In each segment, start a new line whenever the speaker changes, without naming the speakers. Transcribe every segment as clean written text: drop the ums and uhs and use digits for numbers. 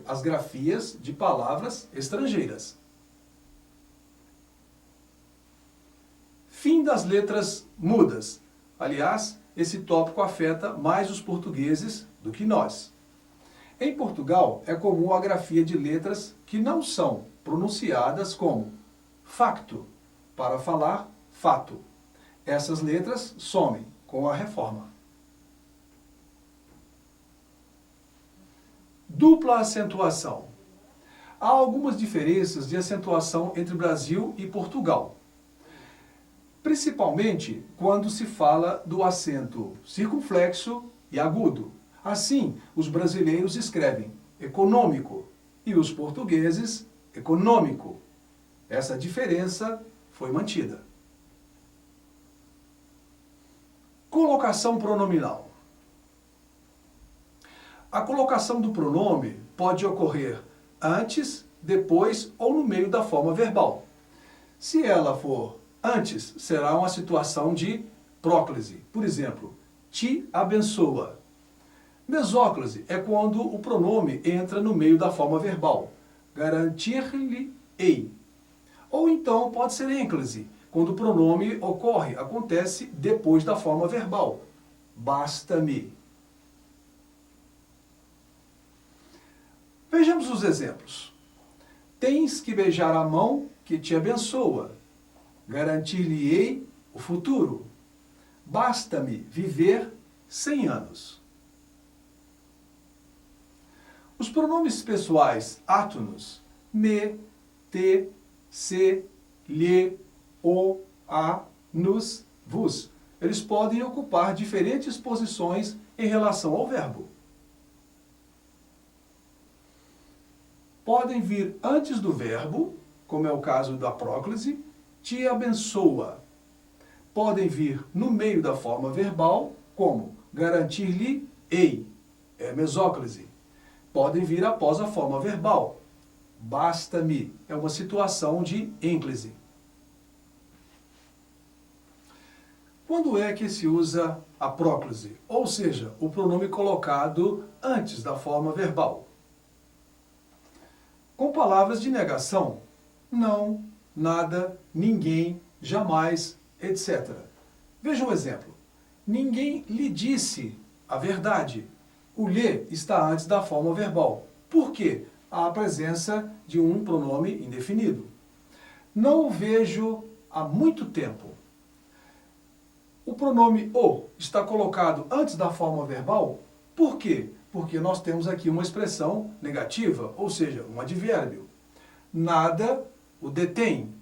as grafias de palavras estrangeiras. Fim das letras mudas. Aliás, esse tópico afeta mais os portugueses do que nós. Em Portugal, é comum a grafia de letras que não são pronunciadas como facto, para falar fato. Essas letras somem com a reforma. Dupla acentuação. Há algumas diferenças de acentuação entre Brasil e Portugal. Principalmente quando se fala do acento circunflexo e agudo. Assim, os brasileiros escrevem econômico e os portugueses econômico. Essa diferença foi mantida. Colocação pronominal. A colocação do pronome pode ocorrer antes, depois ou no meio da forma verbal. Se ela for antes, será uma situação de próclise. Por exemplo, te abençoa. Mesóclise é quando o pronome entra no meio da forma verbal. Garantir-lhe-ei. Ou então pode ser ênclise, quando o pronome acontece depois da forma verbal. Basta-me. Vejamos os exemplos. Tens que beijar a mão que te abençoa. Garantir-lhe-ei o futuro. Basta-me viver 100 anos. Os pronomes pessoais átonos, me, te, se, lhe, o, a, nos, vos, eles podem ocupar diferentes posições em relação ao verbo. Podem vir antes do verbo, como é o caso da próclise, te abençoa. Podem vir no meio da forma verbal, como garantir-lhe-ei, é mesóclise. Podem vir após a forma verbal, basta-me, é uma situação de ênclise. Quando é que se usa a próclise? Ou seja, o pronome colocado antes da forma verbal. Com palavras de negação, não, nada, ninguém, jamais, etc. Veja um exemplo. Ninguém lhe disse a verdade. O lhe está antes da forma verbal. Por quê? Há a presença de um pronome indefinido. Não o vejo há muito tempo. O pronome o está colocado antes da forma verbal. Por quê? Porque nós temos aqui uma expressão negativa, ou seja, um advérbio. Nada o detém.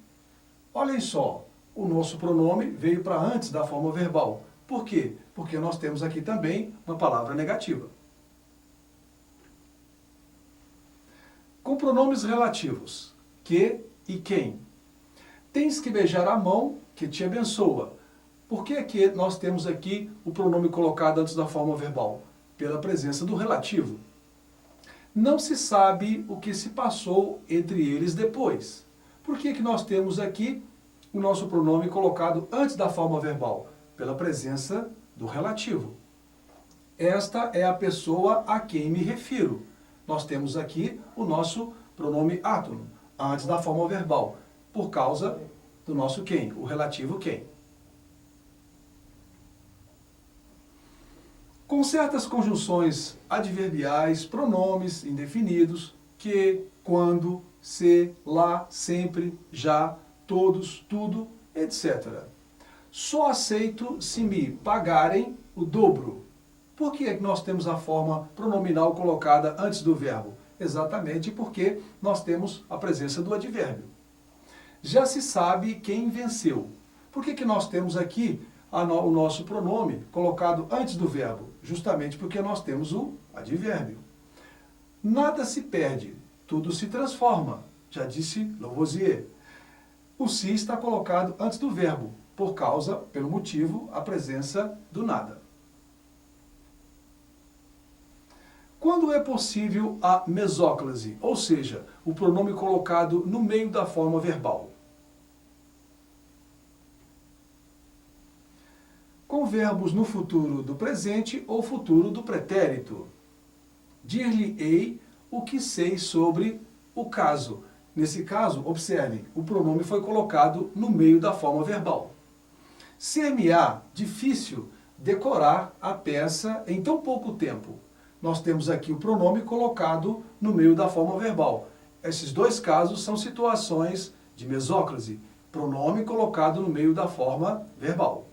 Olhem só, o nosso pronome veio para antes da forma verbal. Por quê? Porque nós temos aqui também uma palavra negativa. Com pronomes relativos, que e quem. Tens que beijar a mão que te abençoa. Por que é que nós temos aqui o pronome colocado antes da forma verbal? Pela presença do relativo. Não se sabe o que se passou entre eles depois. Por que é que nós temos aqui o nosso pronome colocado antes da forma verbal? Pela presença do relativo. Esta é a pessoa a quem me refiro. Nós temos aqui o nosso pronome átono, antes da forma verbal, por causa do nosso quem, o relativo quem. Com certas conjunções adverbiais, pronomes indefinidos, que, quando, se, lá, sempre, já, todos, tudo, etc. Só aceito se me pagarem o dobro. Por que é que nós temos a forma pronominal colocada antes do verbo? Exatamente porque nós temos a presença do advérbio. Já se sabe quem venceu. Por que que nós temos aqui o nosso pronome colocado antes do verbo? Justamente porque nós temos o advérbio. Nada se perde, tudo se transforma, já disse Lavoisier. O se está colocado antes do verbo, pelo motivo, a presença do nada. Quando é possível a mesóclise, ou seja, o pronome colocado no meio da forma verbal? Com verbos no futuro do presente ou futuro do pretérito. Dir-lhe-ei o que sei sobre o caso. Nesse caso, observem, o pronome foi colocado no meio da forma verbal. Ser-me-á difícil decorar a peça em tão pouco tempo. Nós temos aqui o pronome colocado no meio da forma verbal. Esses dois casos são situações de mesóclise, pronome colocado no meio da forma verbal.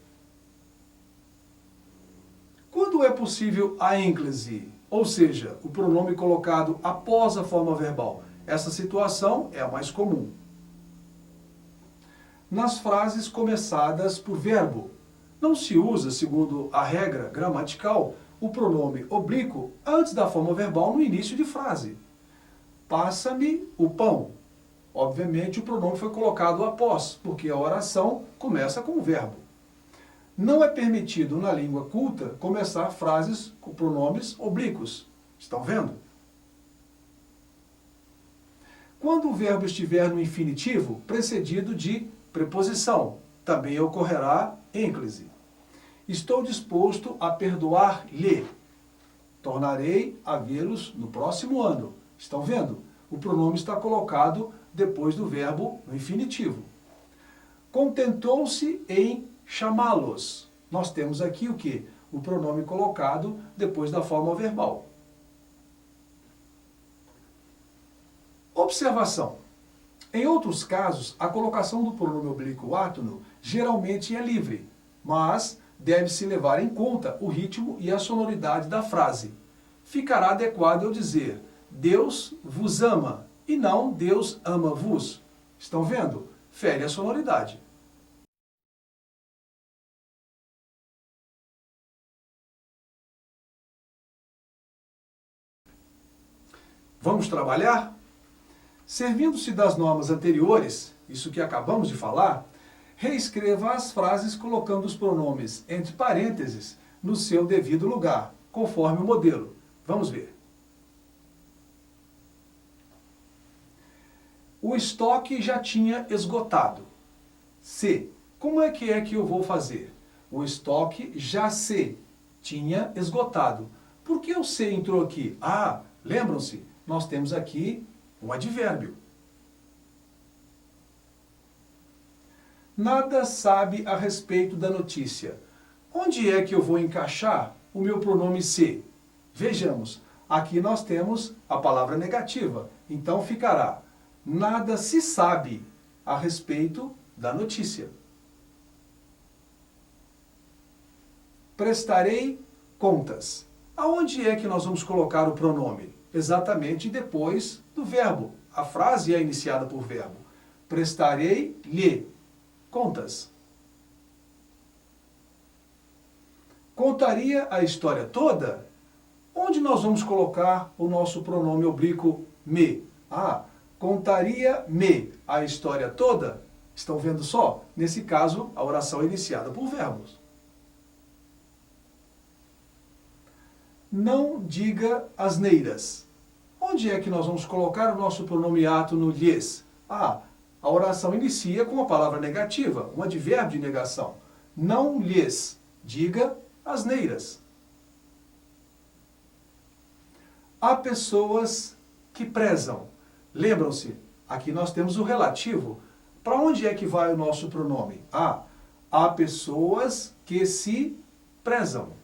Quando é possível a ênclise, ou seja, o pronome colocado após a forma verbal? Essa situação é a mais comum. Nas frases começadas por verbo, não se usa, segundo a regra gramatical, o pronome oblíquo antes da forma verbal no início de frase. Passa-me o pão. Obviamente o pronome foi colocado após, porque a oração começa com o verbo. Não é permitido na língua culta começar frases com pronomes oblíquos. Estão vendo? Quando o verbo estiver no infinitivo, precedido de preposição, também ocorrerá ênclise. Estou disposto a perdoar-lhe. Tornarei a vê-los no próximo ano. Estão vendo? O pronome está colocado depois do verbo no infinitivo. Contentou-se em chamá-los. Nós temos aqui o quê? O pronome colocado depois da forma verbal. Observação. Em outros casos, a colocação do pronome oblíquo átono geralmente é livre, mas deve-se levar em conta o ritmo e a sonoridade da frase. Ficará adequado eu dizer Deus vos ama e não Deus ama-vos. Estão vendo? Fere a sonoridade. Vamos trabalhar? Servindo-se das normas anteriores, isso que acabamos de falar, reescreva as frases colocando os pronomes entre parênteses no seu devido lugar, conforme o modelo. Vamos ver. O estoque já tinha esgotado. Se. Como é que eu vou fazer? O estoque já se tinha esgotado. Por que o se entrou aqui? Ah, lembram-se? Nós temos aqui um advérbio. Nada sabe a respeito da notícia. Onde é que eu vou encaixar o meu pronome se? Vejamos, aqui nós temos a palavra negativa. Então ficará, nada se sabe a respeito da notícia. Prestarei contas. Aonde é que nós vamos colocar o pronome? Exatamente depois do verbo. A frase é iniciada por verbo. Prestarei-lhe contas. Contaria a história toda? Onde nós vamos colocar o nosso pronome oblíquo me? Ah, contaria-me a história toda? Estão vendo só? Nesse caso, a oração é iniciada por verbos. Não diga asneiras. Onde é que nós vamos colocar o nosso pronome átono lhes? Ah, a oração inicia com a palavra negativa, um advérbio de negação. Não lhes diga asneiras. Há pessoas que prezam. Lembram-se, aqui nós temos o relativo. Para onde é que vai o nosso pronome? Ah, há pessoas que se prezam.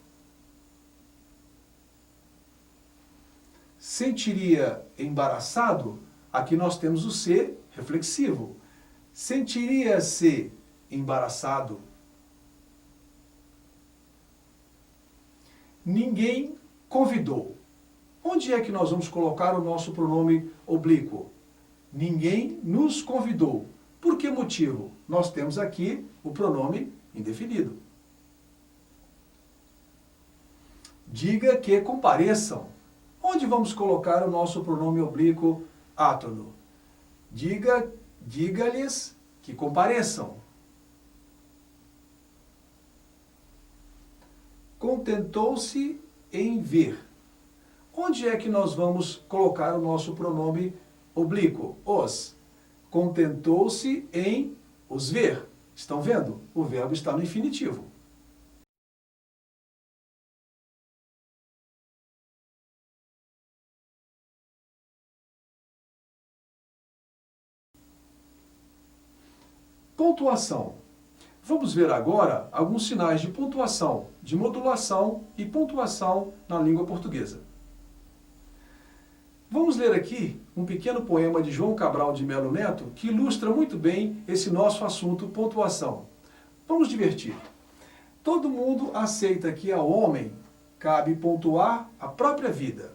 Sentiria embaraçado? Aqui nós temos o se reflexivo. Sentiria-se embaraçado? Ninguém convidou. Onde é que nós vamos colocar o nosso pronome oblíquo? Ninguém nos convidou. Por que motivo? Nós temos aqui o pronome indefinido. Diga que compareçam. Onde vamos colocar o nosso pronome oblíquo átono? Diga-lhes que compareçam. Contentou-se em ver. Onde é que nós vamos colocar o nosso pronome oblíquo? Os. Contentou-se em os ver. Estão vendo? O verbo está no infinitivo. Pontuação. Vamos ver agora alguns sinais de pontuação, de modulação e pontuação na língua portuguesa. Vamos ler aqui um pequeno poema de João Cabral de Melo Neto que ilustra muito bem esse nosso assunto pontuação. Vamos divertir. Todo mundo aceita que ao homem cabe pontuar a própria vida,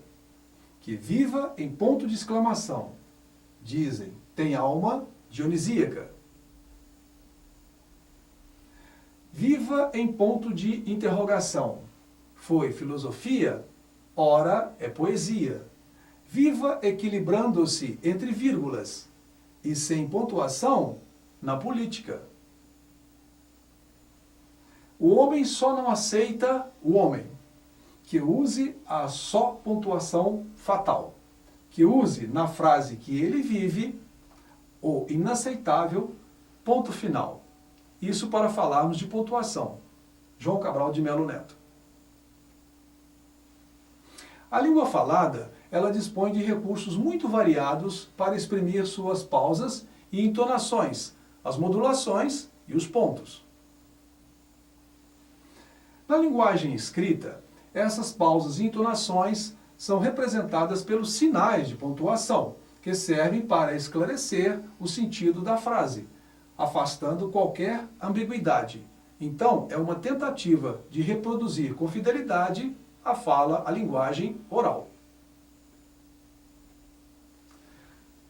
que viva em ponto de exclamação. Dizem, tem alma dionisíaca. Viva em ponto de interrogação. Foi filosofia, ora é poesia. Viva equilibrando-se entre vírgulas e sem pontuação na política. O homem só não aceita o homem que use a só pontuação fatal, que use na frase que ele vive o inaceitável ponto final. Isso para falarmos de pontuação. João Cabral de Melo Neto. A língua falada, ela dispõe de recursos muito variados para exprimir suas pausas e entonações, as modulações e os pontos. Na linguagem escrita, essas pausas e entonações são representadas pelos sinais de pontuação, que servem para esclarecer o sentido da frase, afastando qualquer ambiguidade. Então, é uma tentativa de reproduzir com fidelidade a fala, a linguagem oral.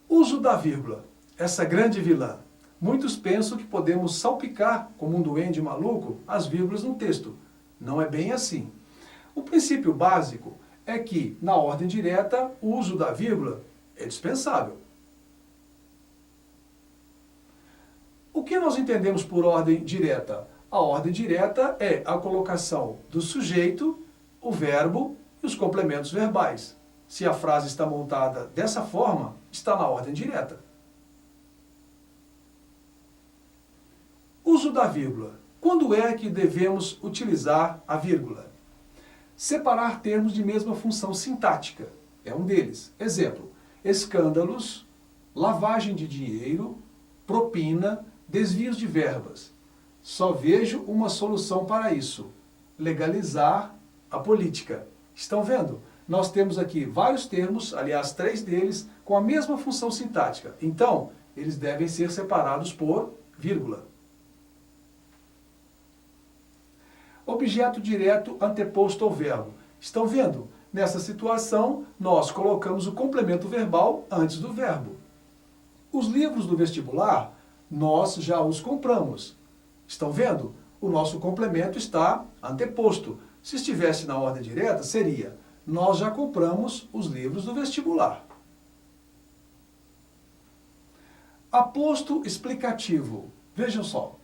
Uso da vírgula, essa grande vilã. Muitos pensam que podemos salpicar, como um duende maluco, as vírgulas no texto. Não é bem assim. O princípio básico é que, na ordem direta, o uso da vírgula é dispensável. O que nós entendemos por ordem direta? A ordem direta é a colocação do sujeito, o verbo e os complementos verbais. Se a frase está montada dessa forma, está na ordem direta. Uso da vírgula. Quando é que devemos utilizar a vírgula? Separar termos de mesma função sintática. É um deles. Exemplo, escândalos, lavagem de dinheiro, propina, desvios de verbas. Só vejo uma solução para isso. Legalizar a política. Estão vendo? Nós temos aqui vários termos, aliás, 3 deles, com a mesma função sintática. Então, eles devem ser separados por vírgula. Objeto direto anteposto ao verbo. Estão vendo? Nessa situação, nós colocamos o complemento verbal antes do verbo. Os livros do vestibular, nós já os compramos. Estão vendo? O nosso complemento está anteposto. Se estivesse na ordem direta, seria: nós já compramos os livros do vestibular. Aposto explicativo. Vejam só.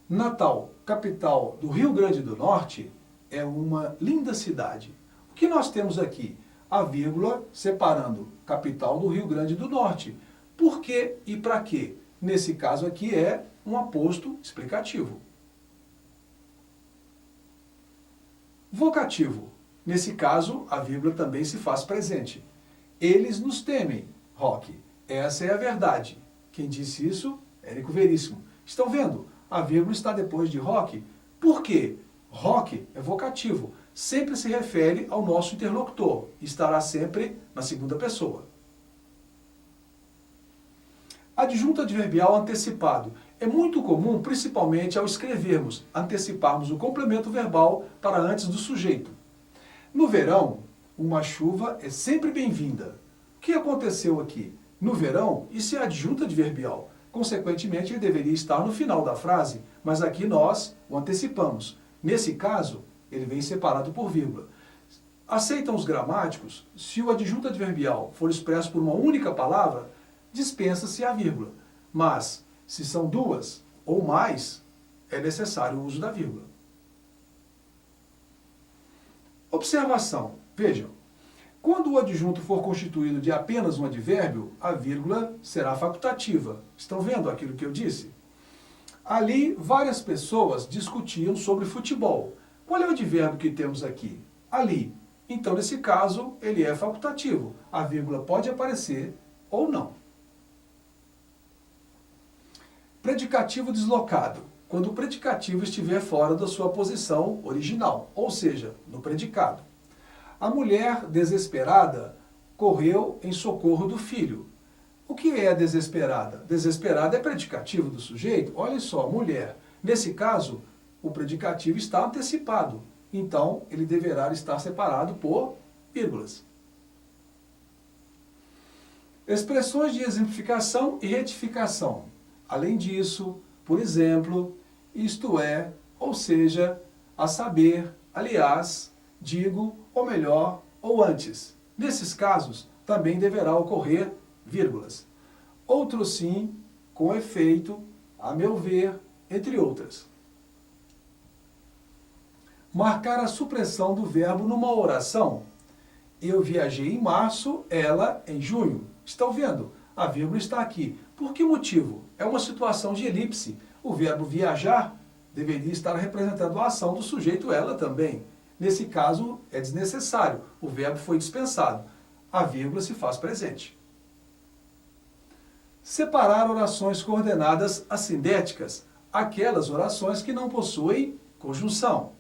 Natal, capital do Rio Grande do Norte, é uma linda cidade. O que nós temos aqui? A vírgula separando capital do Rio Grande do Norte. Por quê e para quê? Nesse caso aqui é um aposto explicativo. Vocativo. Nesse caso, a vírgula também se faz presente. Eles nos temem, Roque. Essa é a verdade. Quem disse isso? Érico Veríssimo. Estão vendo? A vírgula está depois de Roque. Por quê? Roque é vocativo. Sempre se refere ao nosso interlocutor. Estará sempre na segunda pessoa. Adjunto adverbial antecipado. É muito comum, principalmente ao escrevermos, anteciparmos o complemento verbal para antes do sujeito. No verão, uma chuva é sempre bem-vinda. O que aconteceu aqui? No verão, isso é adjunto adverbial. Consequentemente, ele deveria estar no final da frase, mas aqui nós o antecipamos. Nesse caso, ele vem separado por vírgula. Aceitam os gramáticos, se o adjunto adverbial for expresso por uma única palavra, dispensa-se a vírgula. Mas, se são 2 ou mais, é necessário o uso da vírgula. Observação. Vejam. Quando o adjunto for constituído de apenas um advérbio, a vírgula será facultativa. Estão vendo aquilo que eu disse? Ali, várias pessoas discutiam sobre futebol. Qual é o advérbio que temos aqui? Ali. Então, nesse caso, ele é facultativo. A vírgula pode aparecer ou não. Predicativo deslocado, quando o predicativo estiver fora da sua posição original, ou seja, no predicado. A mulher desesperada correu em socorro do filho. O que é desesperada? Desesperada é predicativo do sujeito. Olha só, mulher. Nesse caso, o predicativo está antecipado. Então, ele deverá estar separado por vírgulas. Expressões de exemplificação e retificação. Além disso, por exemplo, isto é, ou seja, a saber, aliás, digo, ou melhor, ou antes. Nesses casos, também deverá ocorrer vírgulas. Outro sim, com efeito, a meu ver, entre outras. Marcar a supressão do verbo numa oração. Eu viajei em março, ela em junho. Estão vendo? A vírgula está aqui. Por que motivo? É uma situação de elipse. O verbo viajar deveria estar representando a ação do sujeito ela também. Nesse caso, é desnecessário. O verbo foi dispensado. A vírgula se faz presente. Separar orações coordenadas assindéticas, aquelas orações que não possuem conjunção.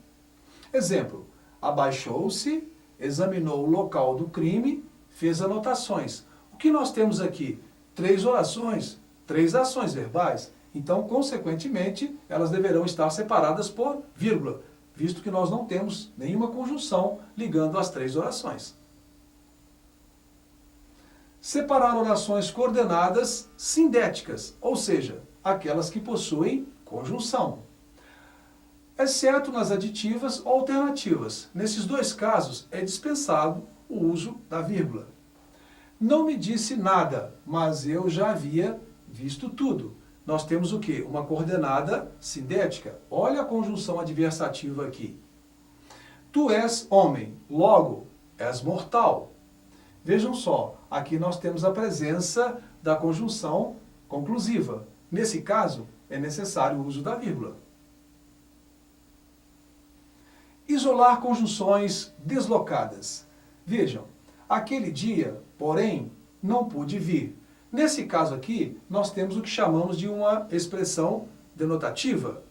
Exemplo, abaixou-se, examinou o local do crime, fez anotações. O que nós temos aqui? 3 orações, 3 ações verbais. Então, consequentemente, elas deverão estar separadas por vírgula, visto que nós não temos nenhuma conjunção ligando as 3 orações. Separar orações coordenadas sindéticas, ou seja, aquelas que possuem conjunção. Exceto nas aditivas ou alternativas. Nesses 2 casos, é dispensado o uso da vírgula. Não me disse nada, mas eu já havia visto tudo. Nós temos o quê? Uma coordenada sindética. Olha a conjunção adversativa aqui. Tu és homem, logo és mortal. Vejam só, aqui nós temos a presença da conjunção conclusiva. Nesse caso, é necessário o uso da vírgula. Isolar conjunções deslocadas. Vejam, aquele dia, porém, não pude vir. Nesse caso aqui, nós temos o que chamamos de uma expressão denotativa.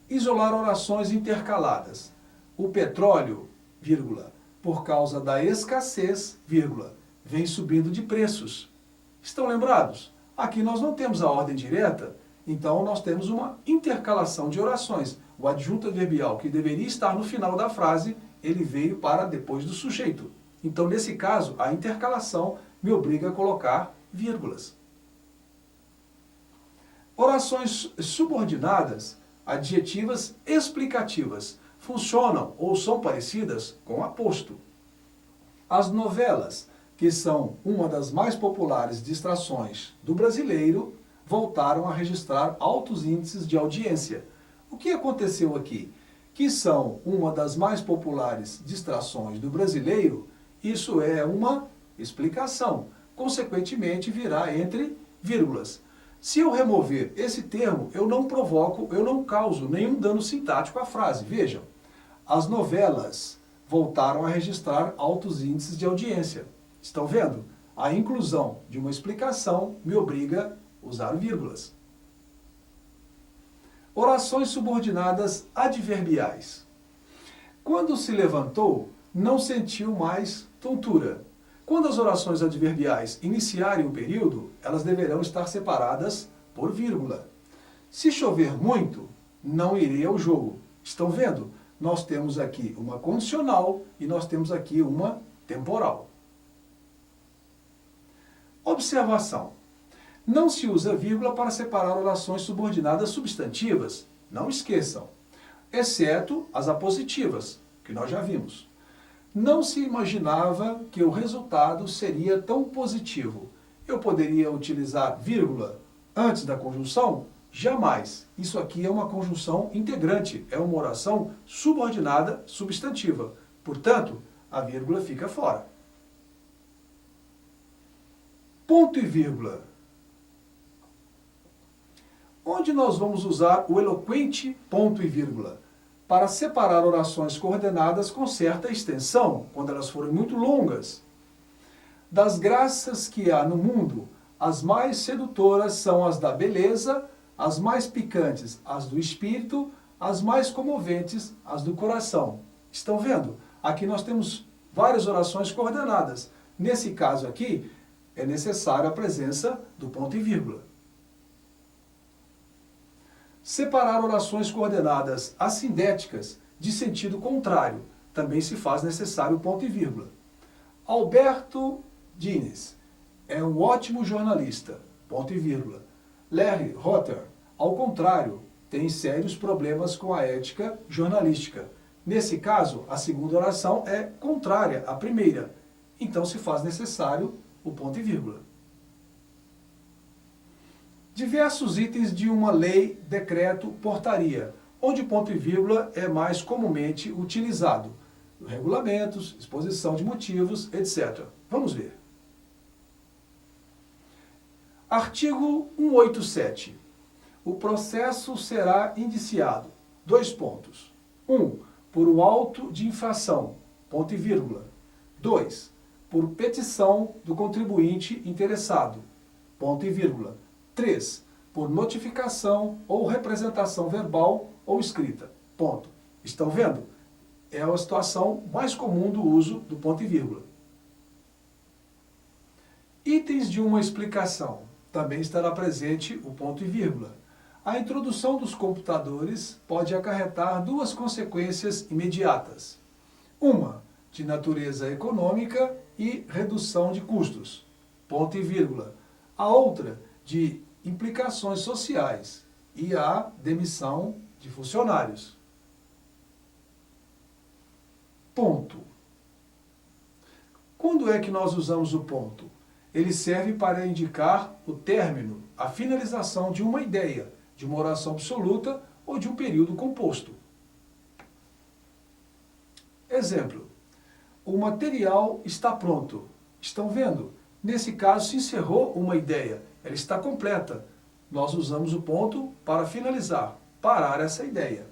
Isolar orações intercaladas. O petróleo, vírgula, por causa da escassez, vírgula, vem subindo de preços. Estão lembrados? Aqui nós não temos a ordem direta, então nós temos uma intercalação de orações. O adjunto adverbial que deveria estar no final da frase, ele veio para depois do sujeito. Então, nesse caso, a intercalação me obriga a colocar vírgulas. Orações subordinadas, adjetivas explicativas, funcionam ou são parecidas com aposto. As novelas, que são uma das mais populares distrações do brasileiro, voltaram a registrar altos índices de audiência. O que aconteceu aqui? Que são uma das mais populares distrações do brasileiro, isso é uma explicação. Consequentemente, virá entre vírgulas. Se eu remover esse termo, eu não provoco, eu não causo nenhum dano sintático à frase. Vejam, as novelas voltaram a registrar altos índices de audiência. Estão vendo? A inclusão de uma explicação me obriga a usar vírgulas. Orações subordinadas adverbiais. Quando se levantou, não sentiu mais tontura. Quando as orações adverbiais iniciarem o período, elas deverão estar separadas por vírgula. Se chover muito, não irei ao jogo. Estão vendo? Nós temos aqui uma condicional e nós temos aqui uma temporal. Observação. Não se usa vírgula para separar orações subordinadas substantivas. Não esqueçam. Exceto as apositivas, que nós já vimos. Não se imaginava que o resultado seria tão positivo. Eu poderia utilizar vírgula antes da conjunção? Jamais. Isso aqui é uma conjunção integrante, é uma oração subordinada substantiva. Portanto, a vírgula fica fora. Ponto e vírgula. Onde nós vamos usar o eloquente ponto e vírgula? Para separar orações coordenadas com certa extensão, quando elas forem muito longas. Das graças que há no mundo, As mais sedutoras são as da beleza, as mais picantes, as do espírito, as mais comoventes, as do coração. Estão vendo? Aqui nós temos várias orações coordenadas. Nesse caso aqui, é necessária a presença do ponto e vírgula. Separar orações coordenadas assindéticas de sentido contrário. Também se faz necessário o ponto e vírgula. Alberto Dines é um ótimo jornalista. Ponto e vírgula. Larry Rotter, ao contrário, tem sérios problemas com a ética jornalística. Nesse caso, a segunda oração é contrária à primeira. Então se faz necessário o ponto e vírgula. Diversos itens de uma lei, decreto, portaria, onde ponto e vírgula é mais comumente utilizado. Regulamentos, exposição de motivos, etc. Vamos ver. Artigo 187. O processo será indiciado. 2 pontos. 1. Por um auto de infração. Ponto e vírgula. 2. Por petição do contribuinte interessado. Ponto e vírgula. 3. Por notificação ou representação verbal ou escrita. Ponto. Estão vendo? É a situação mais comum do uso do ponto e vírgula. Itens de uma explicação. Também estará presente o ponto e vírgula. A introdução dos computadores pode acarretar 2 consequências imediatas. Uma, de natureza econômica e redução de custos. Ponto e vírgula. A outra, de implicações sociais e a demissão de funcionários. Ponto. Quando é que nós usamos o ponto? Ele serve para indicar o término, a finalização de uma ideia, de uma oração absoluta ou de um período composto. Exemplo. O material está pronto. Estão vendo? Nesse caso se encerrou uma ideia. Ela está completa. Nós usamos o ponto para finalizar, parar essa ideia.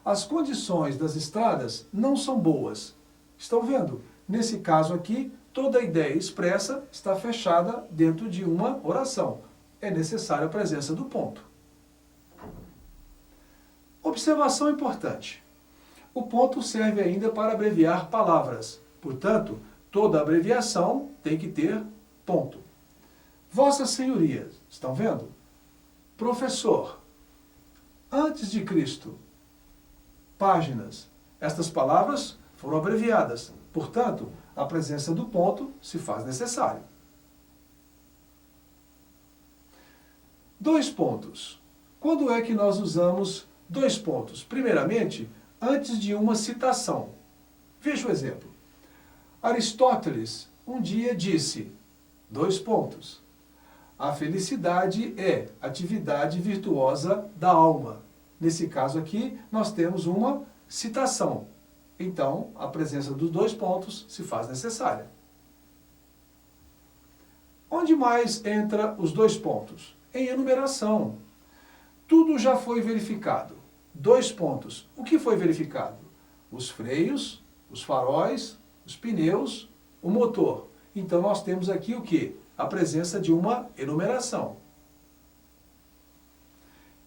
As condições das estradas não são boas. Estão vendo? Nesse caso aqui, toda a ideia expressa está fechada dentro de uma oração. É necessária a presença do ponto. Observação importante. O ponto serve ainda para abreviar palavras. Portanto, toda abreviação tem que ter ponto. Vossas Senhorias, estão vendo? Professor, antes de Cristo, páginas. Estas palavras foram abreviadas. Portanto, a presença do ponto se faz necessário. 2 pontos. Quando é que nós usamos 2 pontos? Primeiramente, antes de uma citação. Veja o exemplo. Aristóteles um dia disse, 2 pontos. A felicidade é atividade virtuosa da alma. Nesse caso aqui, nós temos uma citação. Então, a presença dos 2 pontos se faz necessária. Onde mais entra os 2 pontos? Em enumeração. Tudo já foi verificado. 2 pontos. O que foi verificado? Os freios, os faróis, os pneus, o motor. Então, nós temos aqui o quê? A presença de uma enumeração.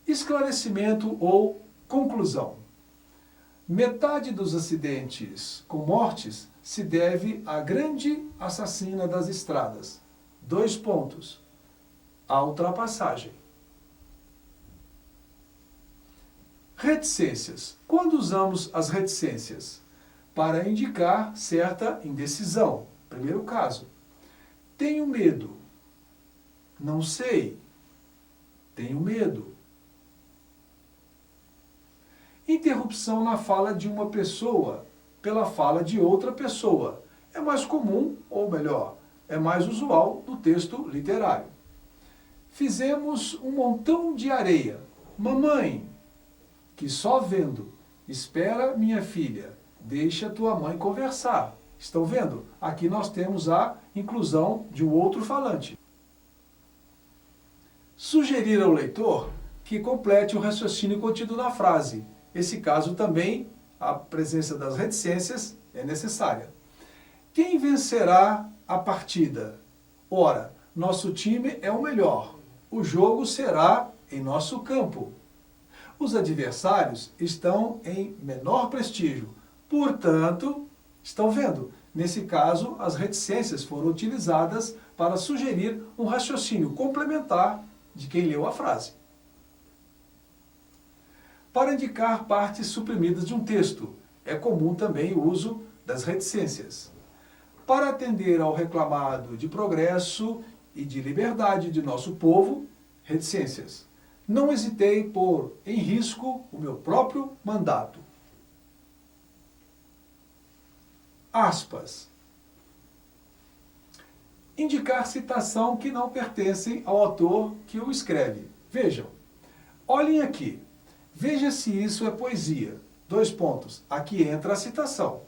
Esclarecimento ou conclusão. Metade dos acidentes com mortes se deve à grande assassina das estradas. 2 pontos. A ultrapassagem. Reticências. Quando usamos as reticências? Para indicar certa indecisão. Primeiro caso. Tenho medo. Não sei. Tenho medo. Interrupção na fala de uma pessoa pela fala de outra pessoa. É mais comum, ou melhor, é mais usual no texto literário. Fizemos um montão de areia. Mamãe, que só vendo. Espera, minha filha. Deixa tua mãe conversar. Estão vendo? Aqui nós temos a inclusão de um outro falante. Sugerir ao leitor que complete o raciocínio contido na frase. Esse caso também, a presença das reticências é necessária. Quem vencerá a partida? Ora, Nosso time é o melhor. O jogo será em nosso campo. Os adversários estão em menor prestígio. Portanto, estão vendo? Nesse caso, as reticências foram utilizadas para sugerir um raciocínio complementar de quem leu a frase. Para indicar partes suprimidas de um texto, é comum também o uso das reticências. Para atender ao reclamado de progresso e de liberdade de nosso povo, reticências. Não hesitei pôr em risco o meu próprio mandato. Aspas. Indicar citação que não pertencem ao autor que o escreve. Vejam, olhem aqui. Veja se isso é poesia. 2 pontos. Aqui entra a citação.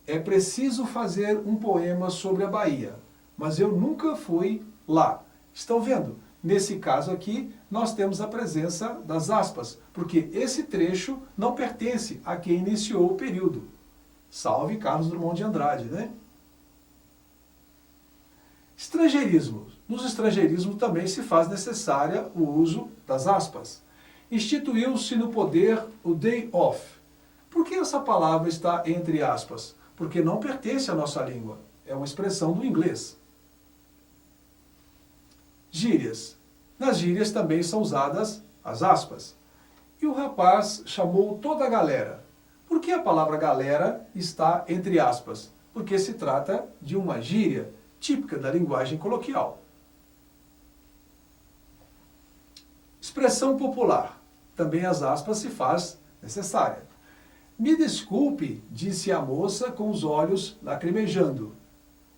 É preciso fazer um poema sobre a Bahia, mas eu nunca fui lá. Estão vendo? Nesse caso aqui, nós temos a presença das aspas, porque esse trecho não pertence a quem iniciou o período. Salve Carlos Drummond de Andrade, né? Estrangeirismo. Nos estrangeirismos também se faz necessária o uso das aspas. Instituiu-se no poder o day off. Por que essa palavra está entre aspas? Porque não pertence à nossa língua. É uma expressão do inglês. Gírias. Nas gírias também são usadas as aspas. E o rapaz chamou toda a galera. Por que a palavra galera está entre aspas? Porque se trata de uma gíria típica da linguagem coloquial. Expressão popular. Também as aspas se faz necessária. Me desculpe, disse a moça com os olhos lacrimejando.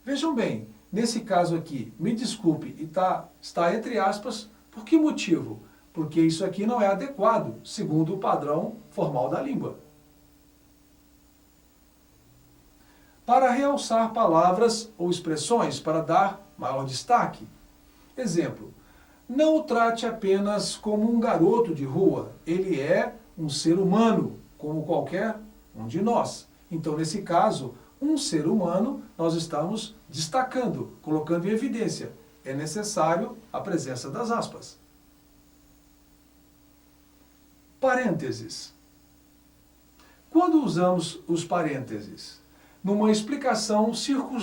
Vejam bem, nesse caso aqui, me desculpe, e está entre aspas, por que motivo? Porque isso aqui não é adequado, segundo o padrão formal da língua. Para realçar palavras ou expressões, para dar maior destaque. Exemplo, não o trate apenas como um garoto de rua, ele é um ser humano, como qualquer um de nós. Então, nesse caso, um ser humano, nós estamos destacando, colocando em evidência. É necessário a presença das aspas. Parênteses. Quando usamos os parênteses? Numa explicação circunstancial.